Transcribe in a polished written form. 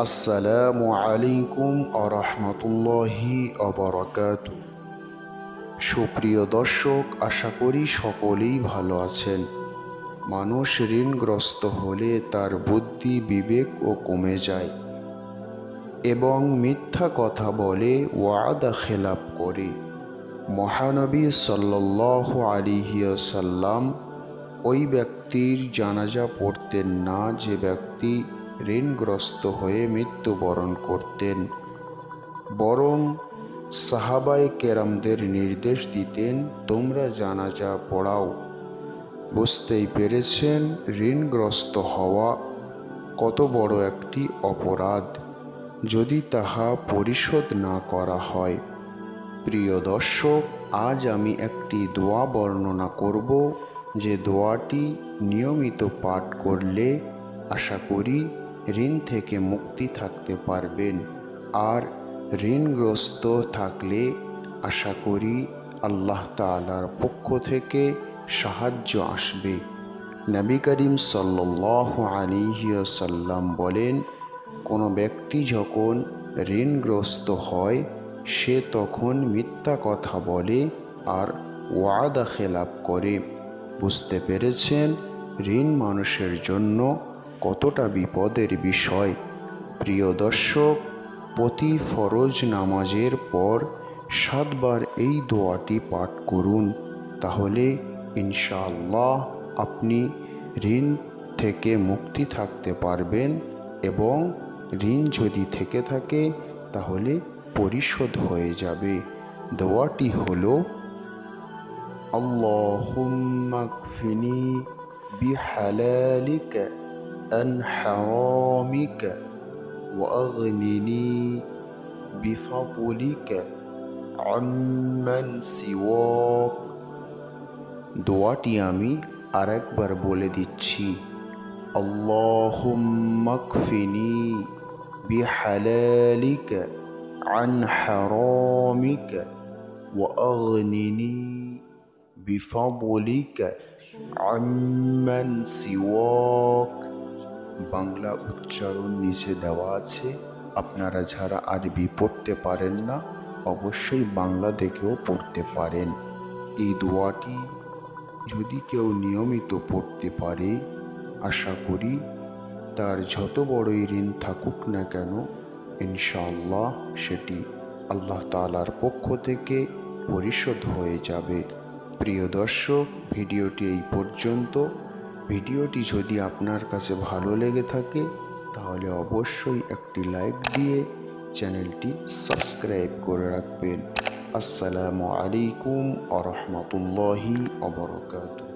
আসসালামু আলাইকুম আরহামতুল্লাহি অবরাকাতু। সুপ্রিয় দর্শক, আশা করি সকলেই ভালো আছেন। মানুষ ঋণগ্রস্ত হলে তার বুদ্ধি বিবেকও কমে যায় এবং মিথ্যা কথা বলে ওয়াদা খেলাপ করে। মহানবী সাল্লাল্লাহু আলাইহি ওয়াসাল্লাম ওই ব্যক্তির জানাজা পড়তেন না যে ব্যক্তি ঋণগ্রস্ত হয়ে মৃত্যুবরণ করতেন, বরং সাহাবায়ে কেরামদের নির্দেশ দিতেন, তোমরা জানাজা পড়াও। বুঝতেই পেরেছেন ঋণগ্রস্ত হওয়া কত বড় একটি অপরাধ যদি তাহা পরিশোধ না করা হয়। প্রিয় দর্শক, আজ আমি একটি দোয়া বর্ণনা করব, যে দোয়াটি নিয়মিত পাঠ করলে আশা করি ঋণ থেকে মুক্তি থাকতে পারবেন। আর ঋণগ্রস্ত থাকলে আশা করি আল্লাহ তাআলার পক্ষ থেকে সাহায্য আসবে। নবী করিম সাল্লাল্লাহু আলাইহি ওয়াসাল্লাম বলেন, কোনো ব্যক্তি যখন ঋণগ্রস্ত হয় সে তখন মিথ্যা কথা বলে আর ওয়াদা খেলাপ করে। বুঝতে পেরেছেন ঋণ মানুষের জন্য কতটা বিপদের বিষয়। প্রিয় দর্শক, প্রতি ফরজ নামাজের পর 7 বার এই দোয়াটি পাঠ করুন, তাহলে ইনশাআল্লাহ আপনি ঋণ থেকে মুক্তি থাকতে পারবেন এবং ঋণ যদি থেকে থাকে তাহলে পরিশোধ হয়ে যাবে। দোয়াটি হলো, আল্লাহুম্মা কফিনি বিহালালিকা আন হারামিকা ওয়া আগনিনি বিফাদলিকা আম্মান সিওয়াক। দোয়াটি আমি আরেকবার বলে দিচ্ছি, আল্লাহুম্মা কফিনি বিহালালিকা আন হারামিকা ওয়া আগনিনি বিফাদলিকা আম্মান সিওয়াক। বাংলা উচ্চারণ নিচে দেওয়া আছে, আপনারা যারা আরবি পড়তে পারেন না অবশ্যই বাংলা দেখেও পড়তে পারেন। এই দোয়াটি যদি কেউ নিয়মিত পড়তে পারে আশা করি তার যত বড়ই ঋণ থাকুক না কেন ইনশাআল্লাহ সেটি আল্লাহ তাআলার পক্ষ থেকে পরিশোধ হয়ে যাবে। প্রিয় দর্শক, ভিডিওটি এই পর্যন্ত। ভিডিওটি যদি আপনার কাছে ভালো লেগে থাকে তাহলে অবশ্যই একটি লাইক দিয়ে চ্যানেলটি সাবস্ক্রাইব করে রাখবেন। আসসালামু আলাইকুম ওয়া রাহমাতুল্লাহি ওয়া বারাকাতুহু।